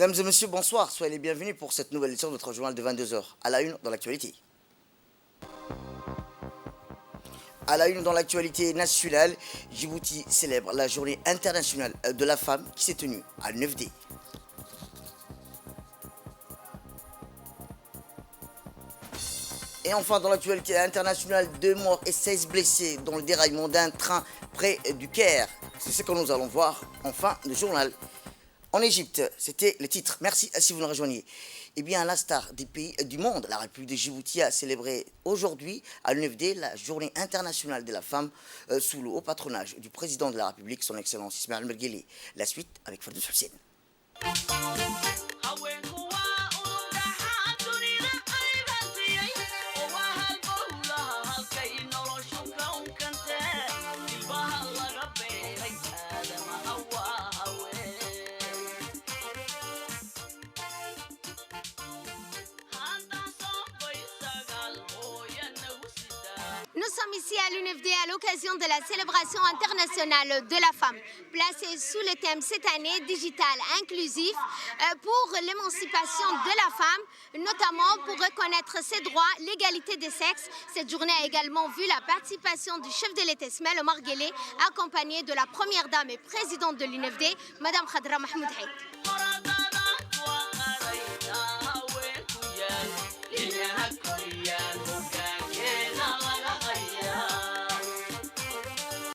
Mesdames et messieurs, bonsoir. Soyez les bienvenus pour cette nouvelle édition de notre journal de 22h. À la une dans l'actualité. À la une dans l'actualité nationale, Djibouti célèbre la journée internationale de la femme qui s'est tenue à 9D. Et enfin, dans l'actualité internationale, 2 morts et 16 blessés dans le déraillement d'un train près du Caire. C'est ce que nous allons voir en fin de journal. En Égypte, c'était le titre. Merci si vous nous rejoignez. Eh bien, à l'instar des pays du monde, la République de Djibouti a célébré aujourd'hui à l'UNFD la journée internationale de la femme sous le haut patronage du président de la République, son Excellence Ismaël Mergueli. La suite avec Fadous Hussein. Nous sommes ici à l'UNFD à l'occasion de la célébration internationale de la femme, placée sous le thème cette année digital inclusif pour l'émancipation de la femme, notamment pour reconnaître ses droits, l'égalité des sexes. Cette journée a également vu la participation du chef de l'État Ismaël Omar Guelleh, accompagné de la première dame et présidente de l'UNFD, Madame Khadra Mahmoud Haït.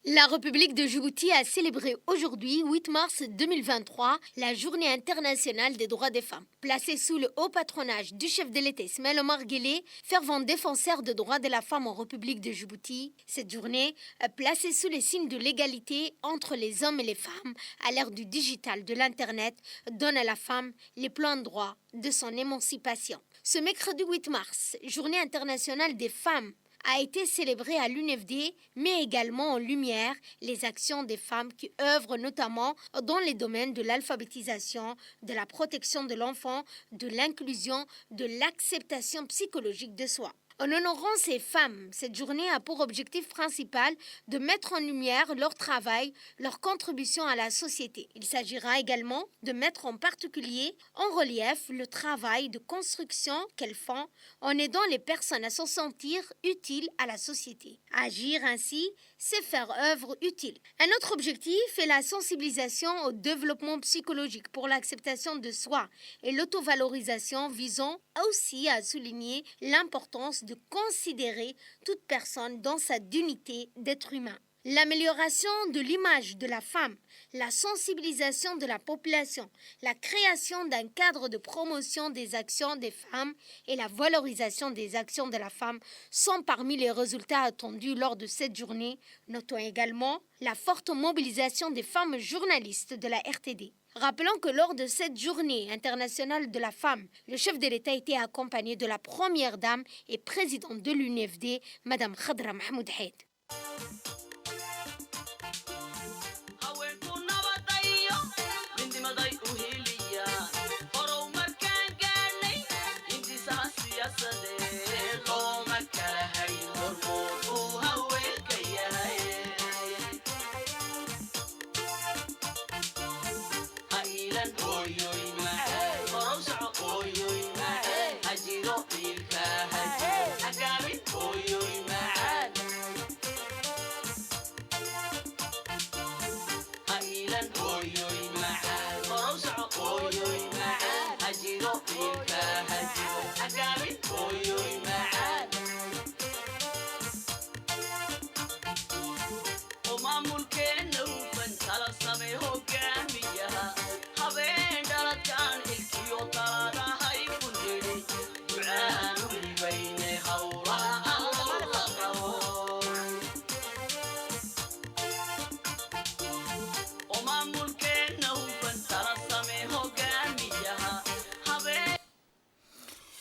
La République de Djibouti a célébré aujourd'hui, 8 mars 2023, la Journée internationale des droits des femmes. Placée sous le haut patronage du chef de l'État Ismaël Omar Guelleh, fervent défenseur des droits de la femme en République de Djibouti, cette journée, placée sous les signes de l'égalité entre les hommes et les femmes à l'ère du digital, de l'Internet, donne à la femme les pleins droits de son émancipation. Ce mercredi 8 mars, Journée internationale des femmes, a été célébrée à l'UNFD, mais également en lumière les actions des femmes qui œuvrent notamment dans les domaines de l'alphabétisation, de la protection de l'enfant, de l'inclusion, de l'acceptation psychologique de soi. En honorant ces femmes, cette journée a pour objectif principal de mettre en lumière leur travail, leur contribution à la société. Il s'agira également de mettre en particulier en relief le travail de construction qu'elles font en aidant les personnes à se sentir utiles à la société. Agir ainsi, c'est faire œuvre utile. Un autre objectif est la sensibilisation au développement psychologique pour l'acceptation de soi et l'autovalorisation visant aussi à souligner l'importance de considérer toute personne dans sa dignité d'être humain. L'amélioration de l'image de la femme, la sensibilisation de la population, la création d'un cadre de promotion des actions des femmes et la valorisation des actions de la femme sont parmi les résultats attendus lors de cette journée. Notons également la forte mobilisation des femmes journalistes de la RTD. Rappelons que lors de cette journée internationale de la femme, le chef de l'État était accompagné de la première dame et présidente de l'UNFD, Madame Khadra Mahmoud Haït.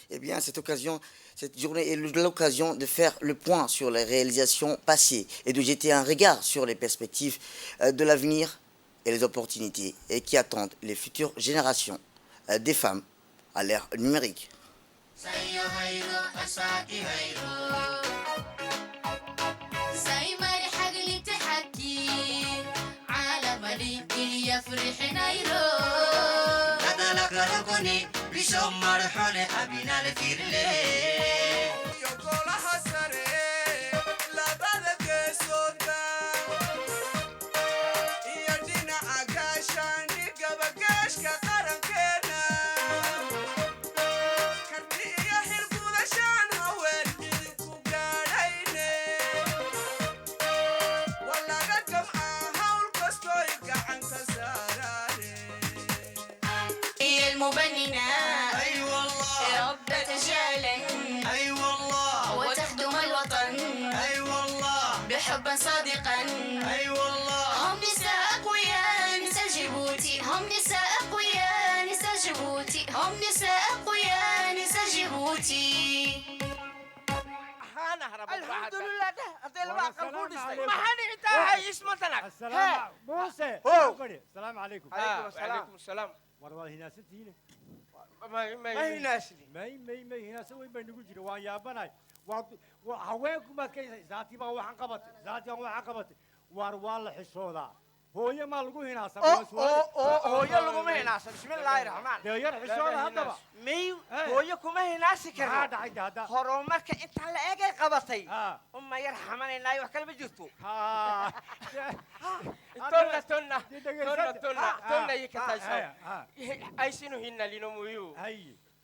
Eh bien, cette journée est l'occasion de faire le point sur les réalisations passées et de jeter un regard sur les perspectives de l'avenir et les opportunités qui attendent les futures générations des femmes à l'ère numérique. أبني بشم مرحول أبنا الفيرلي يقول حسري لا بدك سودا يدينا عكاشان يقبقاش كقرن كنا كرتي يحرقو لشان هوين إذكو قاريني ولا قدم هاول قصتو يقع عن كساراني هي المبننة أي والله ربة جالا أي والله وتخدم الوطن أي والله بحبا صادقا أي والله هم نساء أقوياء نساء جيبوتي هم نساء أقوياء نساء جيبوتي هم نساء أقوياء نساء جيبوتي الحمد لله ده أطيل ما قلبون عليكم. ما حني أنت هاي اسمتك السلام موسى هو. السلام عليكم عليكم السلام والله هنا ستين ما هي ناسني ما هنا سوي بين نقول وان يا بناي وهواكم ما كي ذاتي ما هو حنقبت ذاتي ما هو حنقبت والله حسودا هو يا ما لقوا هنا هو يلقوا ما هي ناس بسم الله الرحمن ده يا حسودا هذا مي هو يكون ما هي ناس كذا هذا هرومك أنت على إيه قبضتي أم يرحمني الله وكل بجتو تنا يكتاج أي سنو هنا لنمويو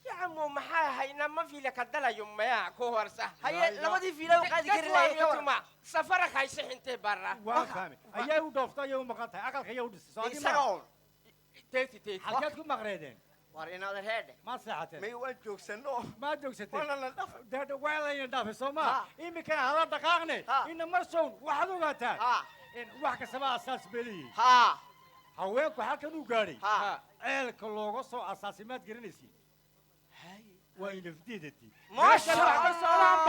يا عمو محا هينا ما في لك الدلا يوم ما كوهر صح هي لما دي في لو قاعد يكرر لي سفرك هاي سح انت برا وافهم ايا ودفتا يوم مقطع اقل خيا ودس ساعون تيتي حاجاتكم مغريدين وارينا هذا هذا ما صحتين ما يوجد جوكسنو ما جوكستين ولا ندف ده ولا يندف سوما إمي كان هذا دقاقني إن مرسون واحد وقتها إن واحد سبعة أساس بلي هواك وحكي نوجاري عيلك اللوغو سو أساسيات جرينيسي وين فديدتي ما شاء الله السلام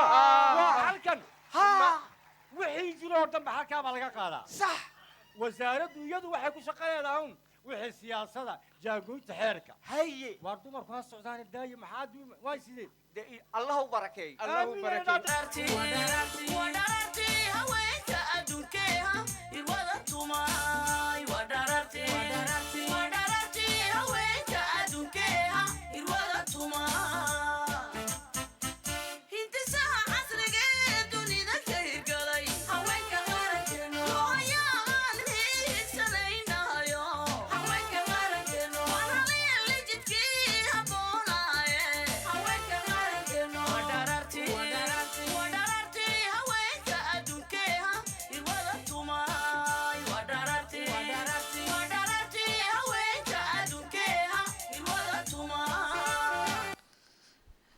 وحلكن وحي جلو دم حكا بالغا قادا صح وزارة يد waxay ku shaqeeyaan wixii siyaasadda jaagoynta xeerka هي wardu markaa socdaan daayo maxaa way sidee الله باركي الله باركي ودارتي هوينك أدوكيها الوضع ودارتي هوينك أدوكيها الوضع انت ساعة عصرك دنيا كير قلي هوينك غارك ويا غالي سنينا يو هوينك غارك وانا لي اللي جدكي هبولاي هوينك غارك ودارتي هوينك أدوكيها الوضع ودارتي هوينك أدوكيها الوضع.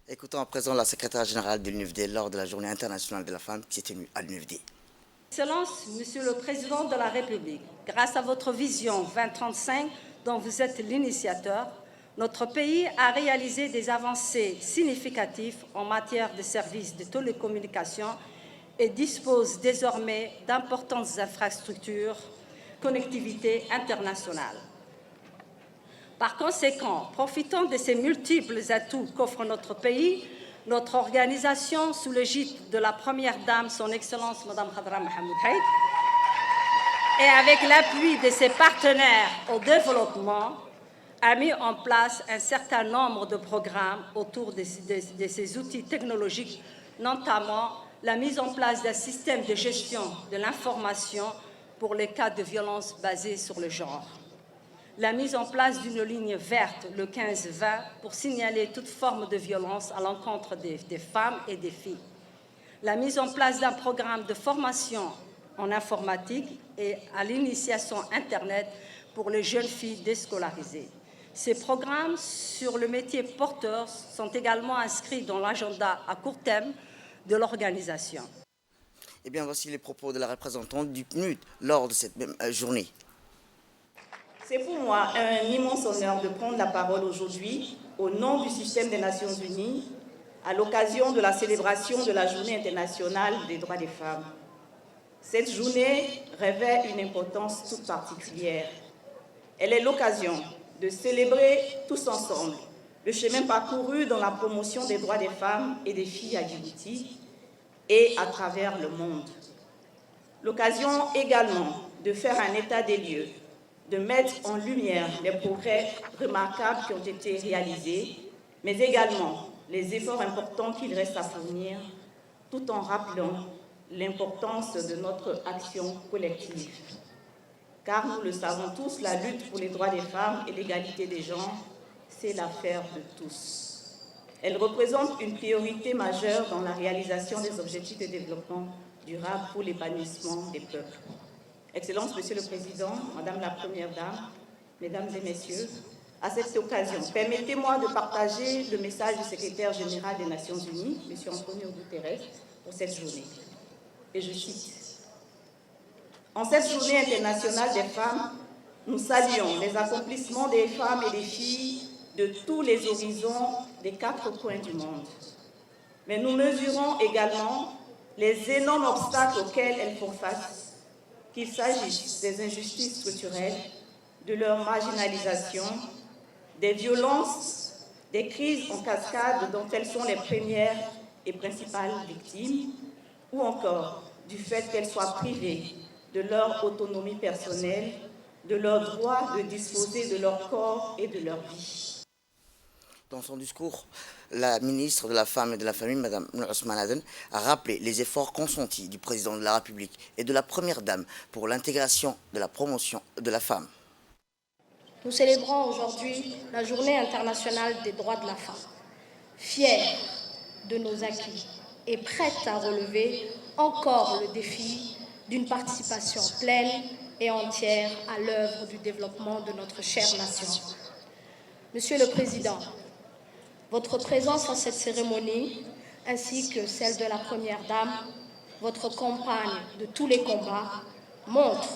Écoutons à présent la secrétaire générale de l'UNFD lors de la Journée internationale de la femme qui s'est tenue à l'UNFD. Excellence, Monsieur le Président de la République, grâce à votre vision 2035 dont vous êtes l'initiateur, notre pays a réalisé des avancées significatives en matière de services de télécommunications et dispose désormais d'importantes infrastructures, connectivité internationale. Par conséquent, profitant de ces multiples atouts qu'offre notre pays, notre organisation, sous l'égide de la Première Dame, Son Excellence Mme Khadra Mohamed Haït, et avec l'appui de ses partenaires au développement, a mis en place un certain nombre de programmes autour de ces outils technologiques, notamment la mise en place d'un système de gestion de l'information pour les cas de violence basés sur le genre. La mise en place d'une ligne verte, le 15-20, pour signaler toute forme de violence à l'encontre des femmes et des filles. La mise en place d'un programme de formation en informatique et à l'initiation Internet pour les jeunes filles déscolarisées. Ces programmes sur le métier porteur sont également inscrits dans l'agenda à court terme de l'organisation. Eh bien, voici les propos de la représentante du PNUD lors de cette même journée. C'est pour moi un immense honneur de prendre la parole aujourd'hui au nom du système des Nations Unies à l'occasion de la célébration de la Journée internationale des droits des femmes. Cette journée revêt une importance toute particulière. Elle est l'occasion de célébrer tous ensemble le chemin parcouru dans la promotion des droits des femmes et des filles à Djibouti et à travers le monde. L'occasion également de faire un état des lieux de mettre en lumière les progrès remarquables qui ont été réalisés, mais également les efforts importants qu'il reste à fournir, tout en rappelant l'importance de notre action collective. Car nous le savons tous, la lutte pour les droits des femmes et l'égalité des genres, c'est l'affaire de tous. Elle représente une priorité majeure dans la réalisation des objectifs de développement durable pour l'épanouissement des peuples. Excellences, Monsieur le Président, Madame la Première Dame, Mesdames et Messieurs, à cette occasion, permettez-moi de partager le message du secrétaire général des Nations Unies, M. Antonio Guterres, pour cette journée. Et je cite, « En cette journée internationale des femmes, nous saluons les accomplissements des femmes et des filles de tous les horizons des 4 coins du monde. Mais nous mesurons également les énormes obstacles auxquels elles font face, qu'il s'agisse des injustices structurelles, de leur marginalisation, des violences, des crises en cascade dont elles sont les premières et principales victimes, ou encore du fait qu'elles soient privées de leur autonomie personnelle, de leur droit de disposer de leur corps et de leur vie. » Dans son discours, la ministre de la Femme et de la Famille, Mme Ousmane Aden, a rappelé les efforts consentis du président de la République et de la Première Dame pour l'intégration de la promotion de la femme. Nous célébrons aujourd'hui la Journée internationale des droits de la femme, fiers de nos acquis et prêtes à relever encore le défi d'une participation pleine et entière à l'œuvre du développement de notre chère nation. Monsieur le Président, votre présence à cette cérémonie, ainsi que celle de la Première Dame, votre compagne de tous les combats, montre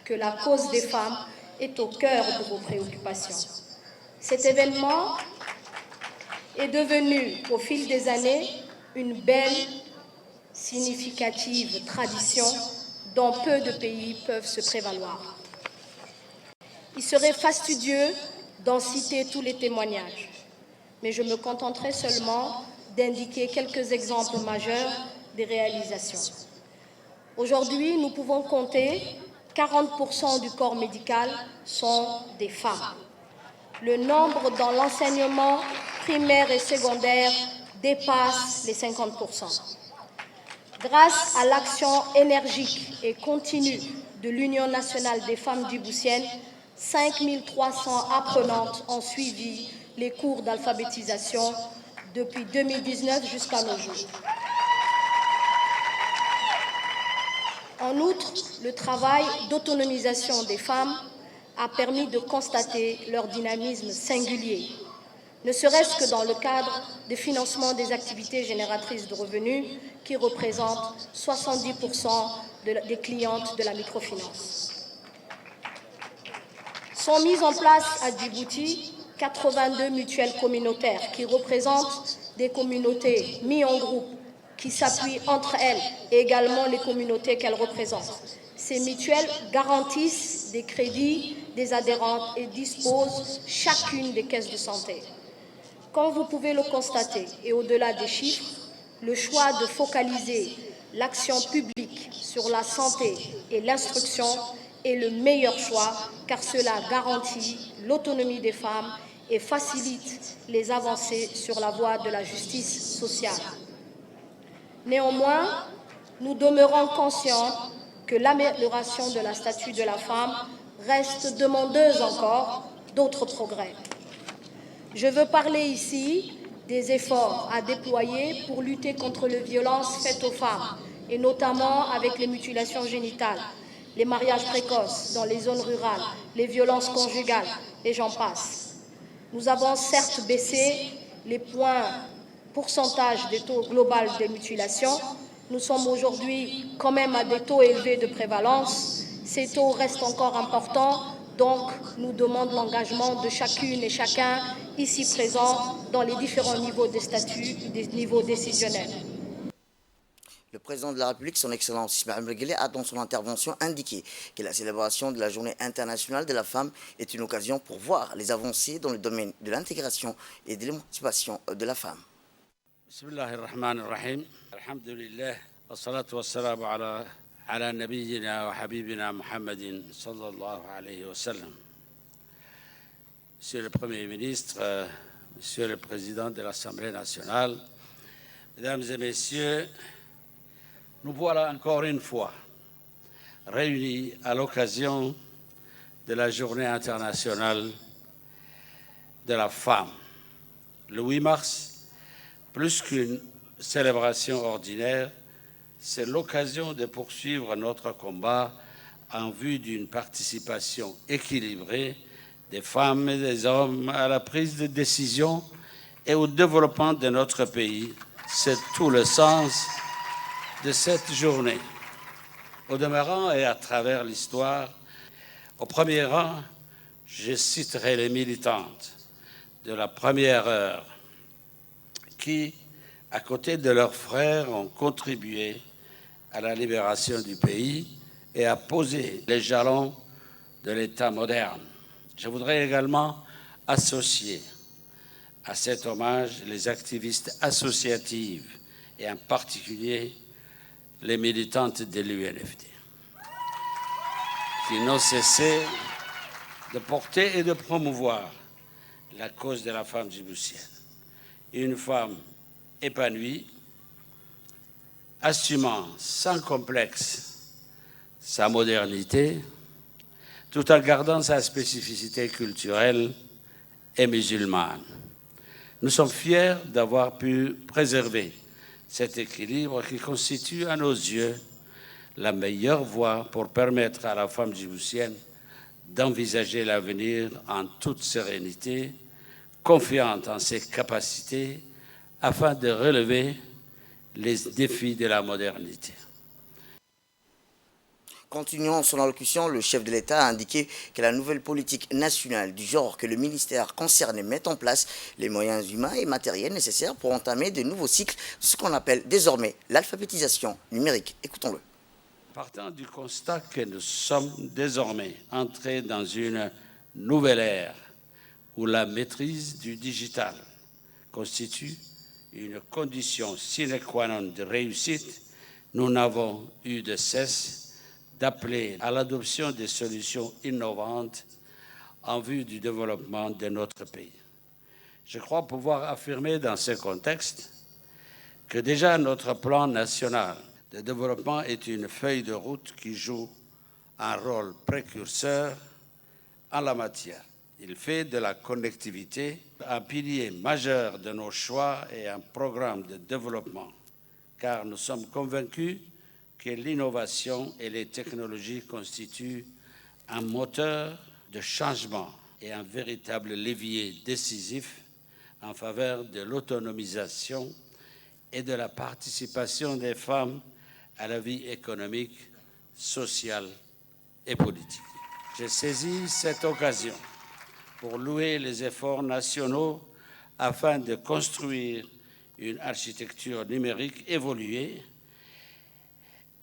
que la cause des femmes est au cœur de vos préoccupations. Cet événement est devenu, au fil des années, une belle, significative tradition dont peu de pays peuvent se prévaloir. Il serait fastidieux d'en citer tous les témoignages, mais je me contenterai seulement d'indiquer quelques exemples majeurs des réalisations. Aujourd'hui, nous pouvons compter 40% du corps médical sont des femmes. Le nombre dans l'enseignement primaire et secondaire dépasse les 50%. Grâce à l'action énergique et continue de l'Union nationale des femmes djiboutiennes, 5300 apprenantes ont suivi les cours d'alphabétisation depuis 2019 jusqu'à nos jours. En outre, le travail d'autonomisation des femmes a permis de constater leur dynamisme singulier, ne serait-ce que dans le cadre du financement des activités génératrices de revenus qui représentent 70% des clientes de la microfinance. Sont mises en place à Djibouti 82 mutuelles communautaires qui représentent des communautés mises en groupe qui s'appuient entre elles et également les communautés qu'elles représentent. Ces mutuelles garantissent des crédits des adhérentes et disposent chacune des caisses de santé. Comme vous pouvez le constater, et au-delà des chiffres, le choix de focaliser l'action publique sur la santé et l'instruction est le meilleur choix car cela garantit l'autonomie des femmes et facilite les avancées sur la voie de la justice sociale. Néanmoins, nous demeurons conscients que l'amélioration de la statut de la femme reste demandeuse encore d'autres progrès. Je veux parler ici des efforts à déployer pour lutter contre les violences faites aux femmes, et notamment avec les mutilations génitales, les mariages précoces dans les zones rurales, les violences conjugales, et j'en passe. Nous avons certes baissé les pourcentages des taux global des mutilations. Nous sommes aujourd'hui quand même à des taux élevés de prévalence. Ces taux restent encore importants, donc nous demandons l'engagement de chacune et chacun ici présent dans les différents niveaux de statut et des niveaux décisionnels. Le président de la République, son Excellence Ismaël Mbenguele, a dans son intervention indiqué que la célébration de la Journée internationale de la femme est une occasion pour voir les avancées dans le domaine de l'intégration et de l'émancipation de la femme. Bismillahirrahmanirrahim. Alhamdulillah. Wassalatu wassalamu ala على نبينا وحبيبنا محمد صلى الله عليه وسلم. Monsieur le Premier ministre, Monsieur le Président de l'Assemblée nationale, Mesdames et Messieurs, nous voilà encore une fois réunis à l'occasion de la Journée internationale de la femme. Le 8 mars, plus qu'une célébration ordinaire, c'est l'occasion de poursuivre notre combat en vue d'une participation équilibrée des femmes et des hommes à la prise de décision et au développement de notre pays. C'est tout le sens de cette journée. Au demeurant et à travers l'histoire, au premier rang, je citerai les militantes de la première heure qui, à côté de leurs frères, ont contribué à la libération du pays et à poser les jalons de l'État moderne. Je voudrais également associer à cet hommage les activistes associatives et en particulier les militantes de l'UNFD qui n'ont cessé de porter et de promouvoir la cause de la femme djiboutienne. Une femme épanouie, assumant sans complexe sa modernité, tout en gardant sa spécificité culturelle et musulmane. Nous sommes fiers d'avoir pu préserver cet équilibre qui constitue à nos yeux la meilleure voie pour permettre à la femme djiboutienne d'envisager l'avenir en toute sérénité, confiante en ses capacités, afin de relever les défis de la modernité. Continuant son allocution, le chef de l'État a indiqué que la nouvelle politique nationale du genre que le ministère concerné met en place les moyens humains et matériels nécessaires pour entamer de nouveaux cycles, ce qu'on appelle désormais l'alphabétisation numérique. Écoutons-le. Partant du constat que nous sommes désormais entrés dans une nouvelle ère où la maîtrise du digital constitue une condition sine qua non de réussite, nous n'avons eu de cesse d'appeler à l'adoption des solutions innovantes en vue du développement de notre pays. Je crois pouvoir affirmer dans ce contexte que déjà notre plan national de développement est une feuille de route qui joue un rôle précurseur en la matière. Il fait de la connectivité un pilier majeur de nos choix et un programme de développement, car nous sommes convaincus que l'innovation et les technologies constituent un moteur de changement et un véritable levier décisif en faveur de l'autonomisation et de la participation des femmes à la vie économique, sociale et politique. J'ai saisi cette occasion pour louer les efforts nationaux afin de construire une architecture numérique évoluée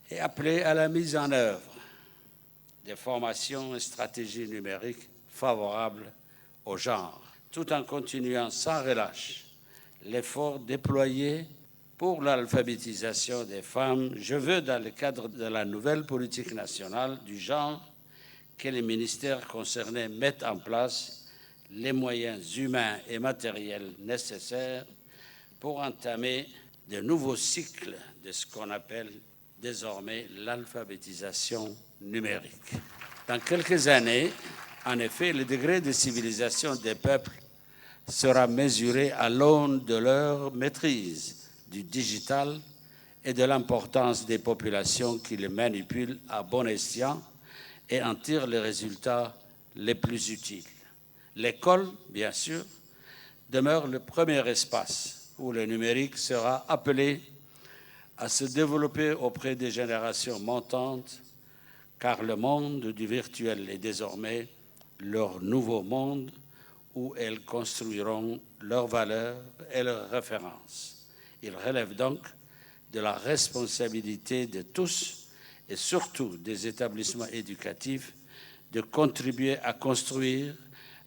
et appeler à la mise en œuvre des formations et stratégies numériques favorables au genre, tout en continuant sans relâche l'effort déployé pour l'alphabétisation des femmes. Je veux, dans le cadre de la nouvelle politique nationale du genre, que les ministères concernés mettent en place les moyens humains et matériels nécessaires pour entamer de nouveaux cycles de ce qu'on appelle désormais l'alphabétisation numérique. Dans quelques années, en effet, le degré de civilisation des peuples sera mesuré à l'aune de leur maîtrise du digital et de l'importance des populations qui le manipulent à bon escient et en tirent les résultats les plus utiles. L'école, bien sûr, demeure le premier espace où le numérique sera appelé à se développer auprès des générations montantes, car le monde du virtuel est désormais leur nouveau monde où elles construiront leurs valeurs et leurs références. Il relève donc de la responsabilité de tous et surtout des établissements éducatifs de contribuer à construire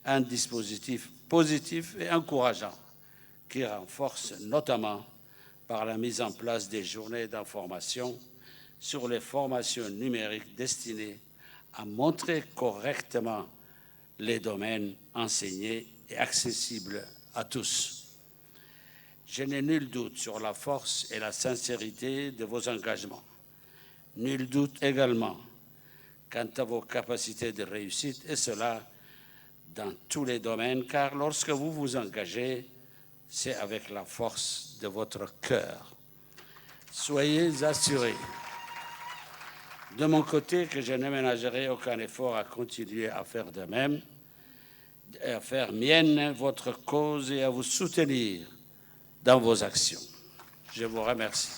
un dispositif positif et encourageant qui renforce notamment par la mise en place des journées d'information sur les formations numériques destinées à montrer correctement les domaines enseignés et accessibles à tous. Je n'ai nul doute sur la force et la sincérité de vos engagements. Nul doute également quant à vos capacités de réussite, et cela dans tous les domaines, car lorsque vous vous engagez, c'est avec la force de votre cœur. Soyez assurés, de mon côté, que je ne ménagerai aucun effort à continuer à faire de même, à faire mienne votre cause et à vous soutenir dans vos actions. Je vous remercie.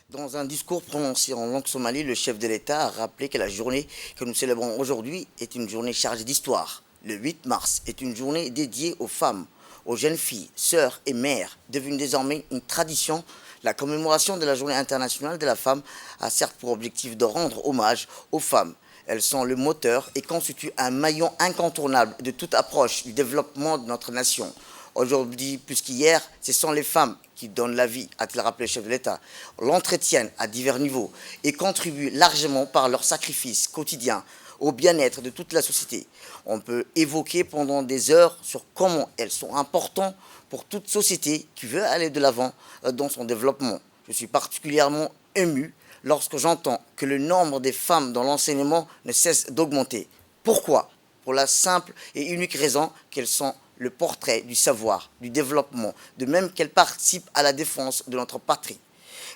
Dans un discours prononcé en langue somalie, le chef de l'État a rappelé que la journée que nous célébrons aujourd'hui est une journée chargée d'histoire. Le 8 mars est une journée dédiée aux femmes, aux jeunes filles, sœurs et mères, devenue désormais une tradition. La commémoration de la Journée internationale de la femme a certes pour objectif de rendre hommage aux femmes. Elles sont le moteur et constituent un maillon incontournable de toute approche du développement de notre nation. Aujourd'hui, plus qu'hier, ce sont les femmes qui donnent la vie, a-t-il rappelé le chef de l'État, l'entretiennent à divers niveaux et contribuent largement par leur sacrifice quotidien au bien-être de toute la société. On peut évoquer pendant des heures sur comment elles sont importantes pour toute société qui veut aller de l'avant dans son développement. Je suis particulièrement ému lorsque j'entends que le nombre des femmes dans l'enseignement ne cesse d'augmenter. Pourquoi? Pour la simple et unique raison qu'elles sont le portrait du savoir, du développement, de même qu'elles participent à la défense de notre patrie.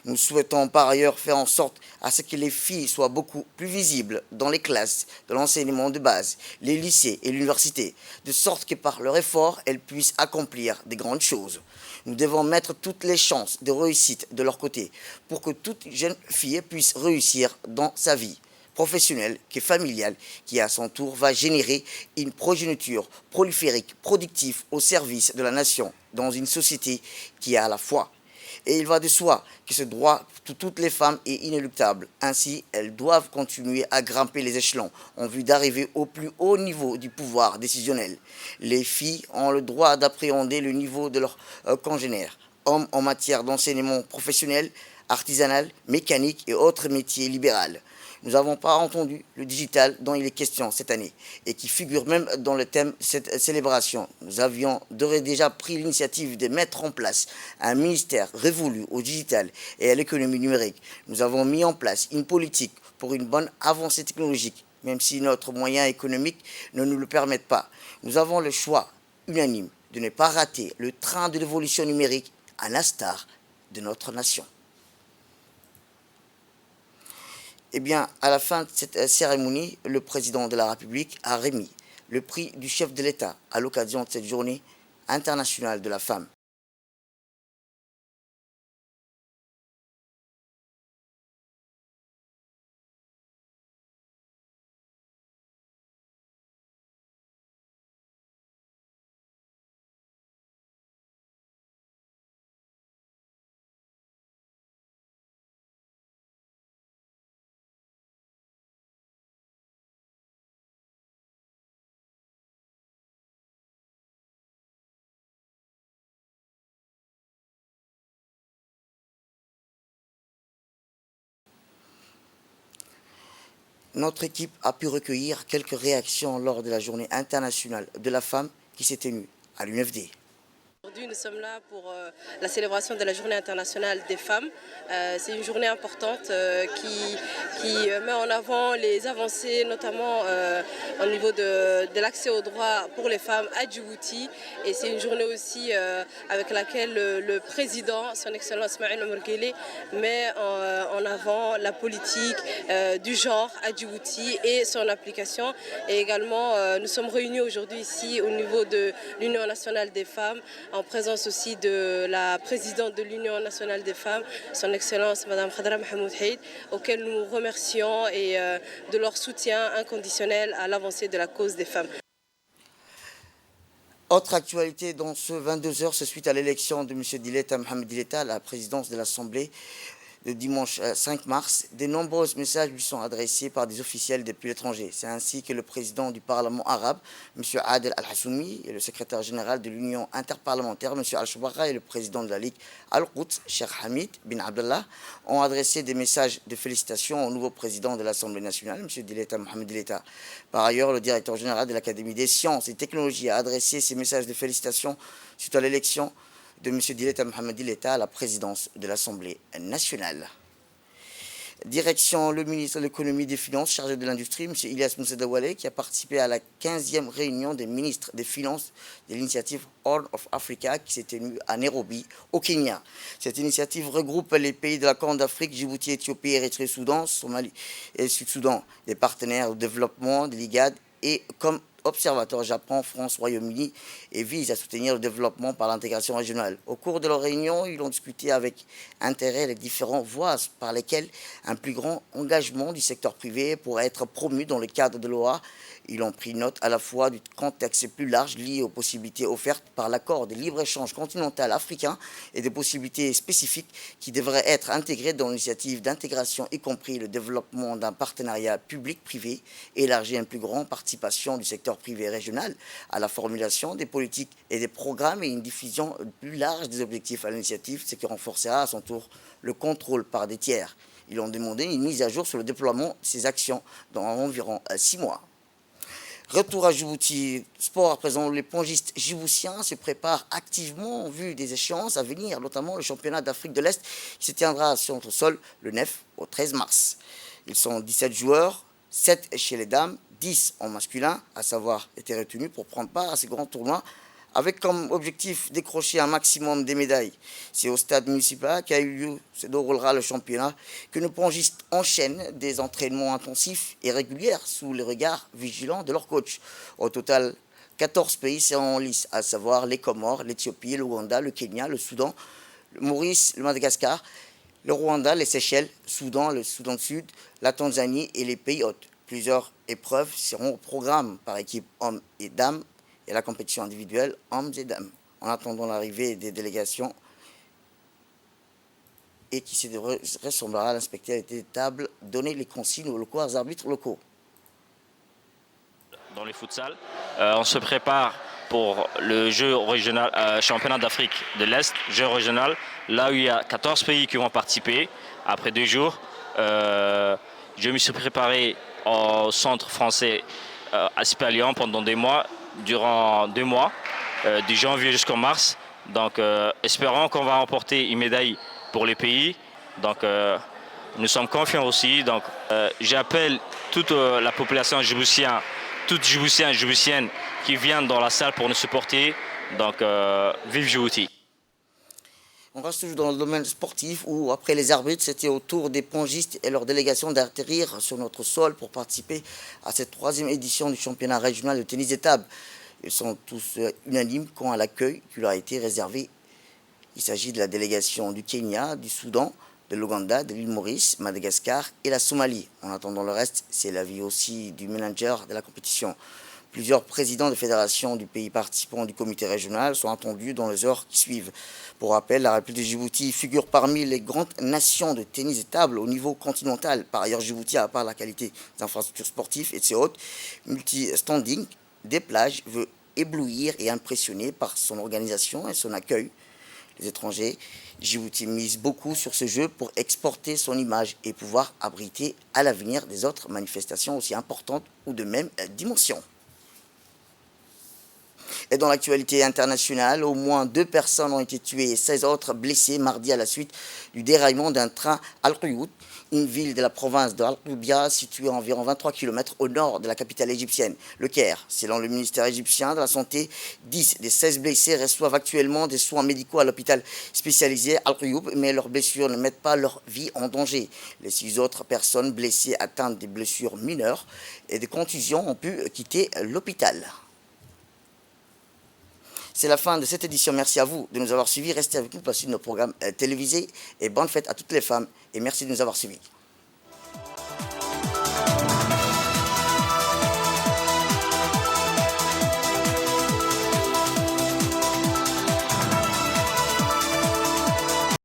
Nous souhaitons par ailleurs faire en sorte à ce que les filles soient beaucoup plus visibles dans les classes de l'enseignement de base, les lycées et l'université, de sorte que par leur effort, elles puissent accomplir des grandes choses. Nous devons mettre toutes les chances de réussite de leur côté pour que toute jeune fille puisse réussir dans sa vie professionnelle que familiale, qui à son tour va générer une progéniture proliférique, productive au service de la nation dans une société qui est à la fois. Et il va de soi que ce droit de toutes les femmes est inéluctable. Ainsi, elles doivent continuer à grimper les échelons en vue d'arriver au plus haut niveau du pouvoir décisionnel. Les filles ont le droit d'appréhender le niveau de leurs congénères, hommes en matière d'enseignement professionnel, artisanal, mécanique et autres métiers libéraux. Nous n'avons pas entendu le digital dont il est question cette année et qui figure même dans le thème de cette célébration. Nous avions d'ores et déjà pris l'initiative de mettre en place un ministère révolu au digital et à l'économie numérique. Nous avons mis en place une politique pour une bonne avancée technologique, même si notre moyen économique ne nous le permet pas. Nous avons le choix unanime de ne pas rater le train de l'évolution numérique à l'instar de notre nation. Eh bien, à la fin de cette cérémonie, le président de la République a remis le prix du chef de l'État à l'occasion de cette journée internationale de la femme. Notre équipe a pu recueillir quelques réactions lors de la journée internationale de la femme qui s'est tenue à l'UNFD. Aujourd'hui, nous sommes là pour la célébration de la Journée internationale des femmes. C'est une journée importante qui met en avant les avancées, notamment au niveau de l'accès aux droits pour les femmes à Djibouti. Et c'est une journée aussi avec laquelle le président, son Excellence Ismaïl Omar Guelleh, met en avant la politique du genre à Djibouti et son application. Et également, nous sommes réunis aujourd'hui ici au niveau de l'Union nationale des femmes, en présence aussi de la présidente de l'Union nationale des femmes, son Excellence Madame Khadra Mahmoud Haïd, auquel nous remercions et de leur soutien inconditionnel à l'avancée de la cause des femmes. Autre actualité dans ce 22h, c'est suite à l'élection de M. Dileta Mohamed Dileta à la présidence de l'Assemblée. de dimanche 5 mars, de nombreux messages lui sont adressés par des officiels depuis l'étranger. C'est ainsi que le président du Parlement arabe, M. Adel Al-Hassoumi, et le secrétaire général de l'Union interparlementaire, M. Al-Shoubaqa, et le président de la Ligue Al-Quds, Cheikh Hamid bin Abdallah, ont adressé des messages de félicitations au nouveau président de l'Assemblée nationale, M. Dileta Mohamed Dileta. Par ailleurs, le directeur général de l'Académie des sciences et technologies a adressé ces messages de félicitations suite à l'élection de M. Dileta Mohamed Dileta à la présidence de l'Assemblée nationale. Direction le ministre de l'économie et des finances chargé de l'industrie, M. Ilyas Moussa Dawale, qui a participé à la 15e réunion des ministres des finances de l'initiative Horn of Africa qui s'est tenue à Nairobi, au Kenya. Cette initiative regroupe les pays de la Corne d'Afrique, Djibouti, Éthiopie, Érythrée, Soudan, Somalie et Sud-Soudan, des partenaires au développement de l'IGAD et comme observateur Japon, France, Royaume-Uni et vise à soutenir le développement par l'intégration régionale. Au cours de leur réunion, ils ont discuté avec intérêt les différentes voies par lesquelles un plus grand engagement du secteur privé pourrait être promu dans le cadre de l'OA. Ils ont pris note à la fois du contexte plus large lié aux possibilités offertes par l'accord de libre-échange continental africain et des possibilités spécifiques qui devraient être intégrées dans l'initiative d'intégration, y compris le développement d'un partenariat public-privé, élargir une plus grande participation du secteur privé régional à la formulation des politiques et des programmes et une diffusion plus large des objectifs à l'initiative, ce qui renforcera à son tour le contrôle par des tiers. Ils ont demandé une mise à jour sur le déploiement de ces actions dans environ 6 mois. Retour à Djibouti, sport à présent, les pongistes djiboutiens se préparent activement en vue des échéances à venir, notamment le championnat d'Afrique de l'Est qui se tiendra sur notre sol le 9 au 13 mars. Ils sont 17 joueurs, 7 chez les dames, 10 en masculin, à savoir été retenus pour prendre part à ces grands tournois, avec comme objectif décrocher un maximum de médailles. C'est au stade municipal qu'a eu lieu, se déroulera le championnat, que nos pongistes enchaînent des entraînements intensifs et réguliers sous le regard vigilant de leur coach. Au total, 14 pays seront en lice, à savoir les Comores, l'Éthiopie, l'Ouganda, le Kenya, le Soudan, le Maurice, le Madagascar, le Rwanda, les Seychelles, le Soudan du Sud, la Tanzanie et les pays hôtes. Plusieurs épreuves seront au programme par équipe hommes et dames et la compétition individuelle hommes et dames. En attendant l'arrivée des délégations et qui se ressemblera à l'inspecteur des tables, donner les consignes aux locaux, aux arbitres locaux. Dans les futsal, on se prépare pour le jeu régional, championnat d'Afrique de l'Est, jeu régional, là où il y a 14 pays qui vont participer. Après 2 jours, je me suis préparé au centre français à Sipalian pendant des mois, durant 2 mois, du janvier jusqu'en mars. Donc espérons qu'on va remporter une médaille pour les pays. Donc nous sommes confiants aussi. Donc j'appelle toute la population djiboutienne, toutes Djiboutiens et Djiboutiennes qui viennent dans la salle pour nous supporter. Donc vive Djibouti. On reste toujours dans le domaine sportif où, après les arbitres, c'était au tour des pongistes et leur délégation d'atterrir sur notre sol pour participer à cette 3e édition du championnat régional de tennis de table. Ils sont tous unanimes quant à l'accueil qui leur a été réservé. Il s'agit de la délégation du Kenya, du Soudan, de l'Ouganda, de l'île Maurice, Madagascar et la Somalie. En attendant le reste, c'est l'avis aussi du manager de la compétition. Plusieurs présidents de fédérations du pays participants du comité régional sont attendus dans les heures qui suivent. Pour rappel, la République de Djibouti figure parmi les grandes nations de tennis de table au niveau continental. Par ailleurs, Djibouti, à part la qualité des infrastructures sportives et de ses hôtes, multi-standing des plages, veut éblouir et impressionner par son organisation et son accueil. Les étrangers, Djibouti mise beaucoup sur ce jeu pour exporter son image et pouvoir abriter à l'avenir des autres manifestations aussi importantes ou de même dimension. Et dans l'actualité internationale, au moins 2 personnes ont été tuées et 16 autres blessées mardi à la suite du déraillement d'un train à Al-Quyout, une ville de la province de Al-Qubia située à environ 23 km au nord de la capitale égyptienne, le Caire. Selon le ministère égyptien de la Santé, 10 des 16 blessés reçoivent actuellement des soins médicaux à l'hôpital spécialisé Al-Quyout, mais leurs blessures ne mettent pas leur vie en danger. Les 6 autres personnes blessées atteintes des blessures mineures et des contusions ont pu quitter l'hôpital. C'est la fin de cette édition. Merci à vous de nous avoir suivis. Restez avec nous pour la suite de nos programmes télévisés. Et bonne fête à toutes les femmes. Et merci de nous avoir suivis.